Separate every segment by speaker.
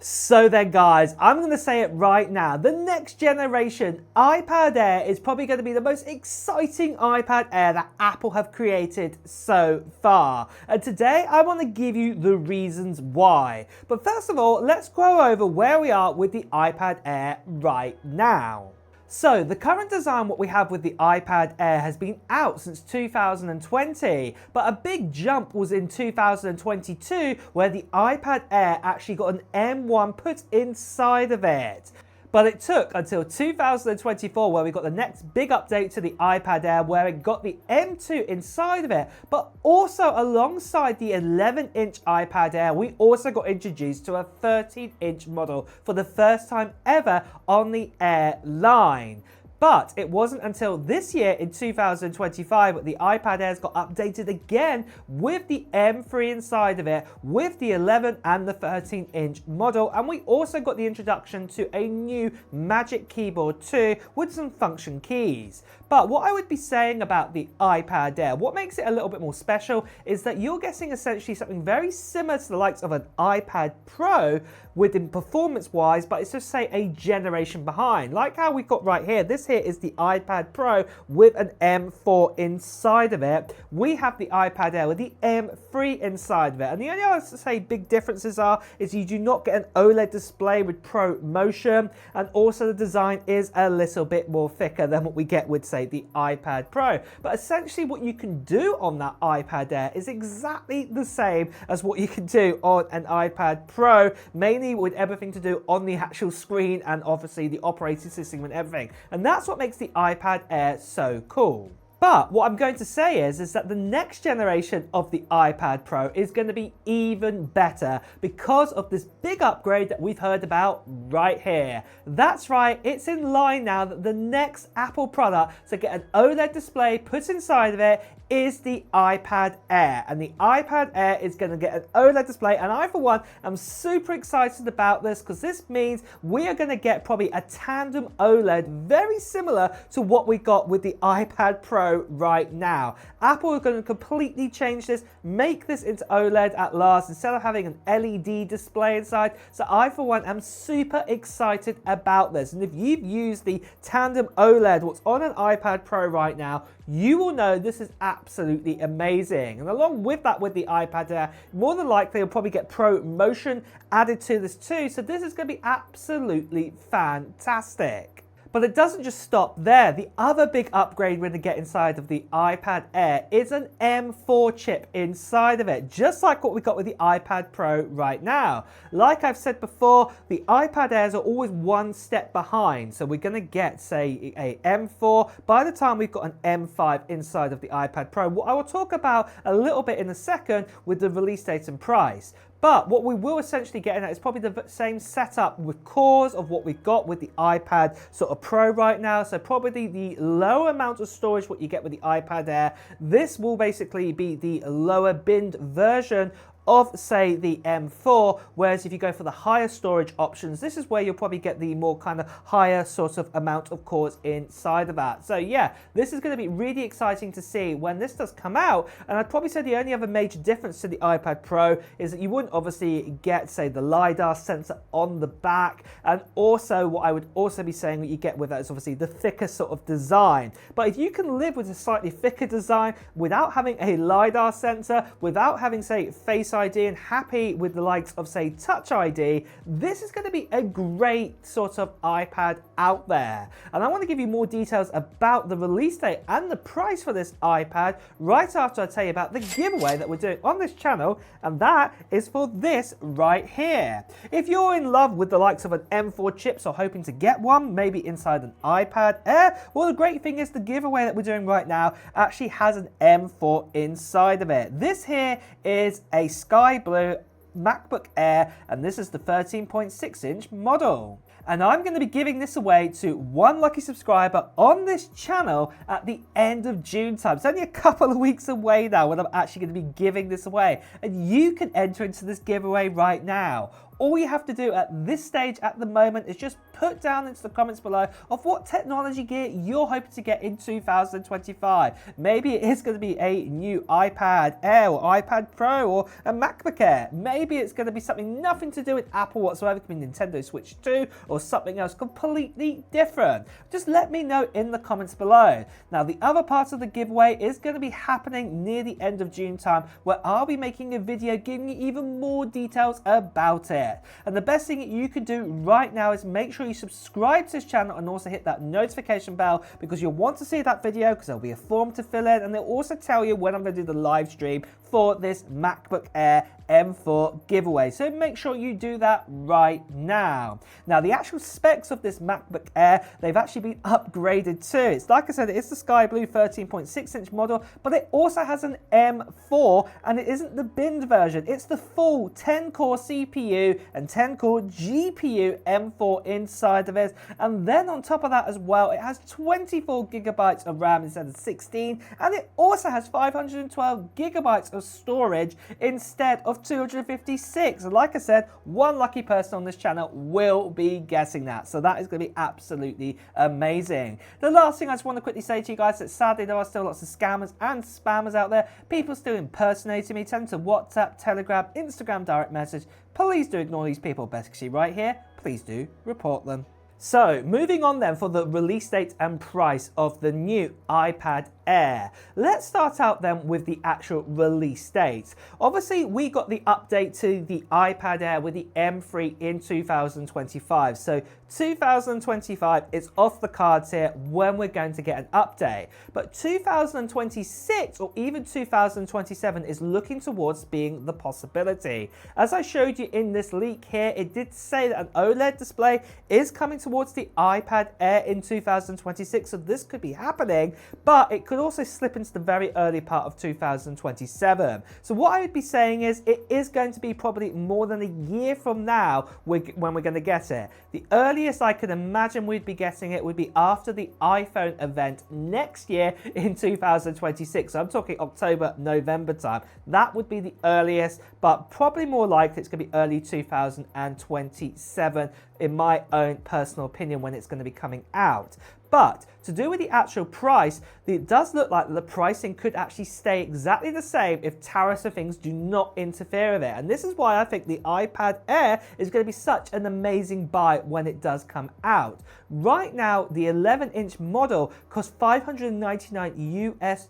Speaker 1: So then guys, I'm going to say it right now, the next generation iPad Air is probably going to be the most exciting iPad Air that Apple have created so far. And today I want to give you the reasons why. But first of all, let's go over where we are with the iPad Air right now. So the current design what we have with the iPad Air has been out since 2020, but a big jump was in 2022 where the iPad Air actually got an M1 put inside of it. But it took until 2024 where we got the next big update to the iPad Air where it got the M2 inside of it. But also alongside the 11-inch iPad Air, we also got introduced to a 13-inch model for the first time ever on the Air line. But it wasn't until this year in 2025 that the iPad Airs got updated again with the M3 inside of it, with the 11 and the 13-inch model. And we also got the introduction to a new Magic Keyboard too with some function keys. But what I would be saying about the iPad Air, what makes it a little bit more special is that you're getting essentially something very similar to the likes of an iPad Pro within performance-wise, but it's just say a generation behind. Like how we've got right here, this here is the iPad Pro with an M4 inside of it. We have the iPad Air with the M3 inside of it. And the only other say big differences is you do not get an OLED display with Pro Motion, and also the design is a little bit more thicker than what we get with say the iPad Pro. But essentially what you can do on that iPad Air is exactly the same as what you can do on an iPad Pro, mainly with everything to do on the actual screen and obviously the operating system and everything. And that's what makes the iPad Air so cool. But what I'm going to say is that the next generation of the iPad Pro is going to be even better because of this big upgrade that we've heard about right here. That's right, it's in line now that the next Apple product to get an OLED display put inside of it is the iPad Air. And the iPad Air is going to get an OLED display, and I for one am super excited about this because this means we are going to get probably a tandem OLED very similar to what we got with the iPad Pro right now. Apple are going to completely change this, make this into OLED at last instead of having an LED display inside. So I for one am super excited about this. And if you've used the tandem OLED what's on an iPad Pro right now, you will know this is absolutely amazing. And along with that, with the iPad Air, more than likely you'll probably get Pro Motion added to this too. So this is going to be absolutely fantastic. But it doesn't just stop there. The other big upgrade we're going to get inside of the iPad Air is an M4 chip inside of it, just like what we got with the iPad Pro right now. Like I've said before, the iPad Airs are always one step behind. So we're going to get, say, a M4 by the time we've got an M5 inside of the iPad Pro. What I will talk about a little bit in a second with the release date and price. But what we will essentially get in that is probably the same setup with cores of what we've got with the iPad sort of Pro right now. So probably the lower amount of storage what you get with the iPad Air. This will basically be the lower binned version of say the M4, whereas if you go for the higher storage options, this is where you'll probably get the more kind of higher sort of amount of cores inside of that. So yeah, this is going to be really exciting to see when this does come out. And I'd probably say the only other major difference to the iPad Pro is that you wouldn't obviously get say the LiDAR sensor on the back, and also what I would also be saying that you get with that is obviously the thicker sort of design. But if you can live with a slightly thicker design without having a LiDAR sensor, without having say Face ID, and happy with the likes of say Touch ID, this is going to be a great sort of iPad out there. And I want to give you more details about the release date and the price for this iPad right after I tell you about the giveaway that we're doing on this channel, and that is for this right here. If you're in love with the likes of an M4 chips or hoping to get one, maybe inside an iPad Air, well, the great thing is the giveaway that we're doing right now actually has an M4 inside of it. This here is a Sky Blue MacBook Air, and this is the 13.6-inch model. And I'm going to be giving this away to one lucky subscriber on this channel at the end of June time. It's only a couple of weeks away now when I'm actually going to be giving this away. And you can enter into this giveaway right now. all you have to do at this stage at the moment is just put down into the comments below of what technology gear you're hoping to get in 2025. Maybe it is going to be a new iPad Air or iPad Pro or a MacBook Air. Maybe it's going to be something nothing to do with Apple whatsoever. It could be Nintendo Switch 2 or something else completely different. Just let me know in the comments below. Now, the other part of the giveaway is going to be happening near the end of June time, where I'll be making a video giving you even more details about it. And the best thing you can do right now is make sure you subscribe to this channel and also hit that notification bell, because you'll want to see that video, because there'll be a form to fill in and they'll also tell you when I'm going to do the live stream for this MacBook Air M4 giveaway. So make sure you do that right now. Now, the actual specs of this MacBook Air, they've actually been upgraded too. It's like I said, it's the sky blue 13.6-inch model, but it also has an M4, and it isn't the binned version. It's the full 10-core CPU and 10-core GPU M4 inside of it. And then on top of that as well, it has 24 gigabytes of RAM instead of 16, and it also has 512 gigabytes of storage instead of 256. And like I said, one lucky person on this channel will be getting that. So that is going to be absolutely amazing. The last thing I just want to quickly say to you guys is that sadly there are still lots of scammers and spammers out there. People still impersonating me, tend to WhatsApp, Telegram, Instagram direct message. Please do ignore these people, basically right here. Please do report them. So, moving on then for the release date and price of the new iPad Air. Let's start out then with the actual release date. Obviously, we got the update to the iPad Air with the M3 in 2025. So, 2025 is off the cards here when we're going to get an update. But 2026 or even 2027 is looking towards being the possibility. As I showed you in this leak here, it did say that an OLED display is coming towards the iPad Air in 2026, so this could be happening, but it could also slip into the very early part of 2027. So what I would be saying is it is going to be probably more than a year from now when we're going to get it. The earliest I could imagine we'd be getting it would be after the iPhone event next year in 2026. So I'm talking October, November time. That would be the earliest, but probably more likely it's going to be early 2027 in my own personal opinion when it's going to be coming out. But to do with the actual price, it does look like the pricing could actually stay exactly the same if tariffs and things do not interfere with it. And this is why I think the iPad Air is going to be such an amazing buy when it does come out. Right now, the 11-inch model costs $599 US,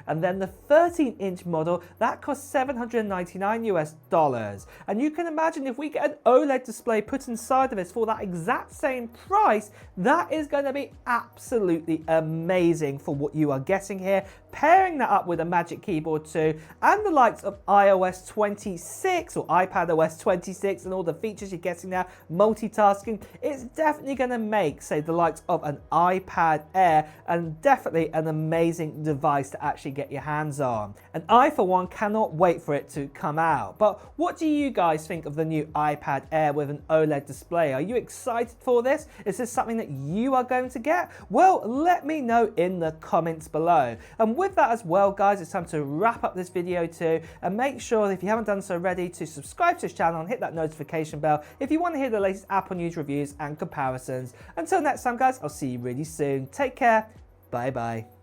Speaker 1: and then the 13-inch model, that costs $799 US. And you can imagine if we get an OLED display put inside of this for that exact same price, that is going to be absolutely amazing for what you are getting here. Pairing that up with a Magic Keyboard 2 and the likes of iOS 26 or iPadOS 26 and all the features you're getting now, multitasking, it's definitely going to make, say, the likes of an iPad Air and definitely an amazing device to actually get your hands on. And I, for one, cannot wait for it to come out. But what do you guys think of the new iPad Air with an OLED display? Are you excited for this? Is this something that you are going to get? Well, let me know in the comments below. And with that as well, guys, it's time to wrap up this video too, and make sure, if you haven't done so already, to subscribe to this channel and hit that notification bell if you want to hear the latest Apple news, reviews and comparisons. Until next time, guys, I'll see you really soon. Take care. Bye bye.